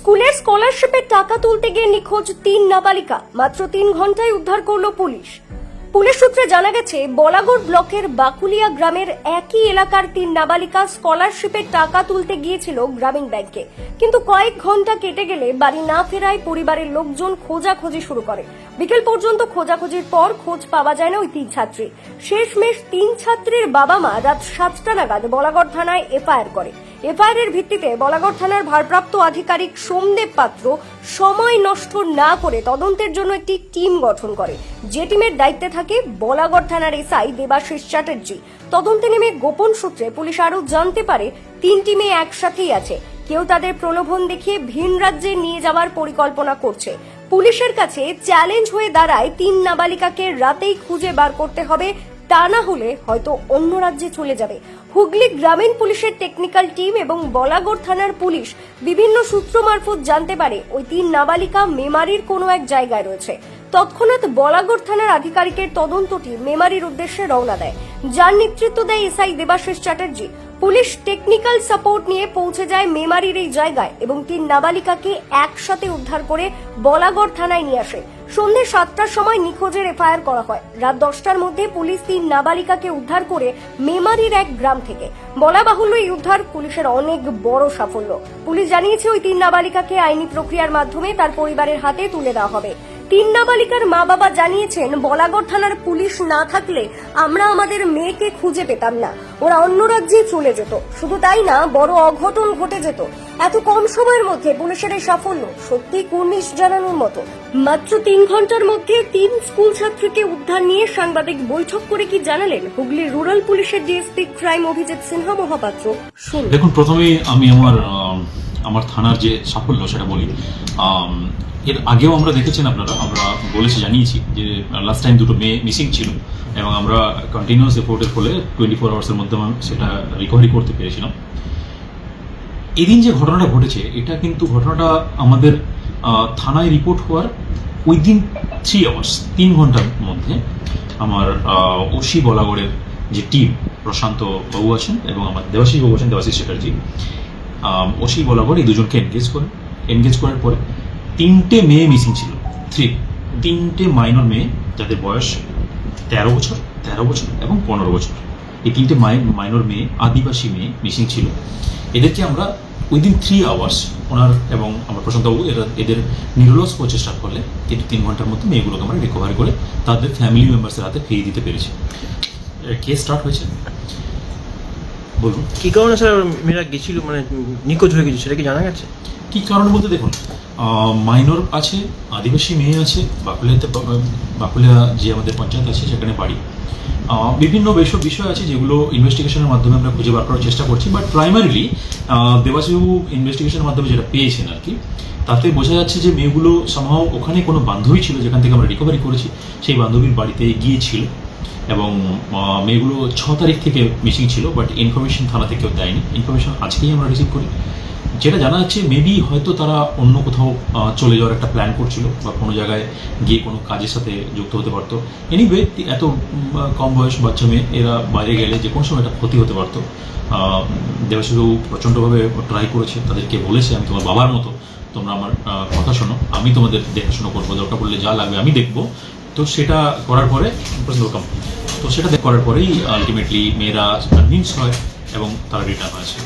স্কুলের স্কলারশিপের টাকা তুলতে গিয়ে নিখোঁজ 3 নাবালিকা, মাত্র 3 ঘন্টায় উদ্ধার করল পুলিশ। পুলিশ সূত্রে জানা গেছে, বলাগড় ব্লকের বাকুলিয়া গ্রামের একই এলাকার 3 নাবালিকা স্কলারশিপের টাকা তুলতে গিয়েছিল গ্রামীণ ব্যাংকে, কিন্তু কয়েক ঘন্টা কেটে গেলে বাড়ি না ফেরায় পরিবারের লোকজন খোঁজাখুঁজি শুরু করে। বিকেল পর্যন্ত খোঁজাখুঁজির পর খোঁজ পাওয়া যায় না ওই 3 ছাত্রী। শেষমেশ 3 ছাত্রীর বাবা মা রাত 7টা নাগাদ বলাগড় থানায় এফআইআর করে। এফআইআরের ভিত্তিতে বলাগড় থানার ভারপ্রাপ্ত আধিকারিক সোমদেব পাত্র সময় নষ্ট না করে তদন্তের জন্য একটি টিম গঠন করে, যে টিমের দায়িত্বে থাকে বলাগড় থানার এসআই দেবাশিস চ্যাটার্জি। তদন্তে নেমে গোপন সূত্রে পুলিশ আরও জানতে পারে 3টি মেয়ে একসাথেই আছে। কেউ তাদের প্রলোভন দেখিয়ে ভিন রাজ্যে নিয়ে যাওয়ার পরিকল্পনা করছে। পুলিশের কাছে চ্যালেঞ্জ হয়ে দাঁড়ায় 3 নাবালিকাকে রাতেই খুঁজে বার করতে হবে, তা না হলে হয়তো অন্য রাজ্যে চলে যাবে। হুগলি গ্রামীণ পুলিশের টেকনিক্যাল টিম এবং বলাগড় থানার পুলিশ বিভিন্ন সূত্র মারফত জানতে পারে ওই 3 নাবালিকা মেমারির কোনো এক জায়গায় রয়েছে। তৎক্ষণাৎ বলাগড় থানার আধিকারিকের তদন্ত টিম মেমারির উদ্দেশ্যে রওনা দেয়, যার নেতৃত্ব দেয় SI Debashis Chatterjee. Police technical support নিয়ে পৌঁছে যায় মেমারির এই জায়গায় এবং 3 নাবালিকাকে একসাথে উদ্ধার করে বলাগড় থানায় নিয়ে আসে। সন্ধ্যে 7টার সময় নিখোঁজের এফআইআর করা হয়। রাত 10টার মধ্যে পুলিশ 3 নাবালিকাকে উদ্ধার করে মেমারির এক গ্রাম থেকে। বলা বাহুল্য, এই উদ্ধার পুলিশের অনেক বড় সাফল্য। পুলিশ জানিয়েছে, ওই 3 নাবালিকাকে আইনি প্রক্রিয়ার মাধ্যমে তার পরিবারের হাতে তুলে দেওয়া হবে। 3 নাবালিকার মা বাবা জানিয়েছেন, বলাগড় থানার পুলিশ না থাকলে আমরা আমাদের মেয়েকে খুঁজে পেতাম না, ওরা অন্য রাজ্যে চলে যেত। শুধু তাই না, বড় অঘটন ঘটে যেত। এত কম সময়ের মধ্যে পুলিশের এই সাফল্য সত্যি কুর্নিশ জানানোর মতো। মাত্র 3 ঘন্টার মধ্যে 3 স্কুল ছাত্রীকে উদ্ধার নিয়ে সাংবাদিক বৈঠক করে কি জানালেন হুগলি রুরাল পুলিশের ডিএসপি ক্রাইম অভিজিৎ সিনহা মহাপাত্র। দেখুন, প্রথমেই আমি আমার থানার যে সাফল্য সেটা বলি। এর আগেও আমরা দেখেছেন আপনারা, আমরা বলেছি, জানিয়েছি যে লাস্ট টাইম 2টো মেয়ে মিসিং ছিল এবং আমরা কন্টিনিউয়াস এফোর্টের ফলে 24 আওয়ার্সের মধ্যে সেটা রিকভারি করতে পেরেছিলাম। এদিন যে ঘটনাটা ঘটেছে, এটা কিন্তু ঘটনাটা আমাদের থানায় রিপোর্ট হওয়ার ওই দিন 3 আওয়ার্স 3 ঘন্টার মধ্যে আমার ওসি বলাগড়ের যে টিম, প্রশান্ত বাবু আছেন এবং আমার দেবাশিস বাবু আছেন, দেবাশিস চ্যাটার্জি, ওসি বলাগড় এই দুজনকে এনগেজ করার পরে 3টে মেয়ে মিসিং ছিল। 3টে মাইনর মেয়ে, যাদের বয়স 13 বছর এবং 15 বছর। এই 3টে মাইনর মেয়ে, আদিবাসী মেয়ে মিসিং ছিল। এদেরকে আমরা উইদিন 3 আওয়ার্স ওনার এবং আমার প্রশান্তবাবু এদের নিরলস প্রচেষ্টার ফলে 3 ঘন্টার মধ্যে মেয়েগুলোকে আমরা রিকভারি করে তাদের ফ্যামিলি মেম্বার্সের হাতে ফিরিয়ে দিতে পেরেছি। কেস স্টার্ট হয়েছে। বলুন, কি কারণে স্যার মেয়েরা গেছিল, মানে নিখোঁজ হয়ে গেছে, সেটা কি জানা গেছে? কি কারণ বলতে, দেখুন, মাইনর আছে, আদিবাসী মেয়ে আছে, বাকুলিয়া যে আমাদের পঞ্চায়েত আছে সেখানে বাড়ি। বিভিন্ন বিষয় আছে যেগুলো ইনভেস্টিগেশনের মাধ্যমে আমরা খুঁজে বার করার চেষ্টা করছি। বাট প্রাইমারিলি দেবাশিসবাবু ইনভেস্টিগেশনের মাধ্যমে যেটা পেয়েছেন আর কি, তাতে বোঝা যাচ্ছে যে মেয়েগুলো সামহাও ওখানে কোনো বান্ধবী ছিল যেখান থেকে আমরা রিকভারি করেছি, সেই বান্ধবীর বাড়িতে গিয়েছিল এবং মেয়েগুলো 6 তারিখ থেকে মিসিং ছিল। বাট ইনফরমেশন থানা থেকেও দেয়নি, ইনফরমেশন আজকেই আমরা রিসিভ করি। যেটা জানা যাচ্ছে, মেবি হয়তো তারা অন্য কোথাও চলে যাওয়ার একটা প্ল্যান করছিল বা কোনো জায়গায় গিয়ে কোনো কাজের সাথে যুক্ত হতে পারতো। এনিওয়ে, এত কম বয়স বাচ্চা মেয়ে, এরা বাইরে গেলে যে কোনো সময় একটা ক্ষতি হতে পারতো। দেবাশিসবাবু প্রচণ্ডভাবে ট্রাই করেছে, তাদেরকে বলেছে, আমি তোমার বাবার মতো, তোমরা আমার কথা শোনো, আমি তোমাদের দেখাশোনা করবো, দরকার পড়লে যা লাগবে আমি দেখবো। তো সেটা করার পরে করার পরেই আলটিমেটলি মেয়েরা কনভিন্স হয় এবং তারা রিটার্ন হয়েছে।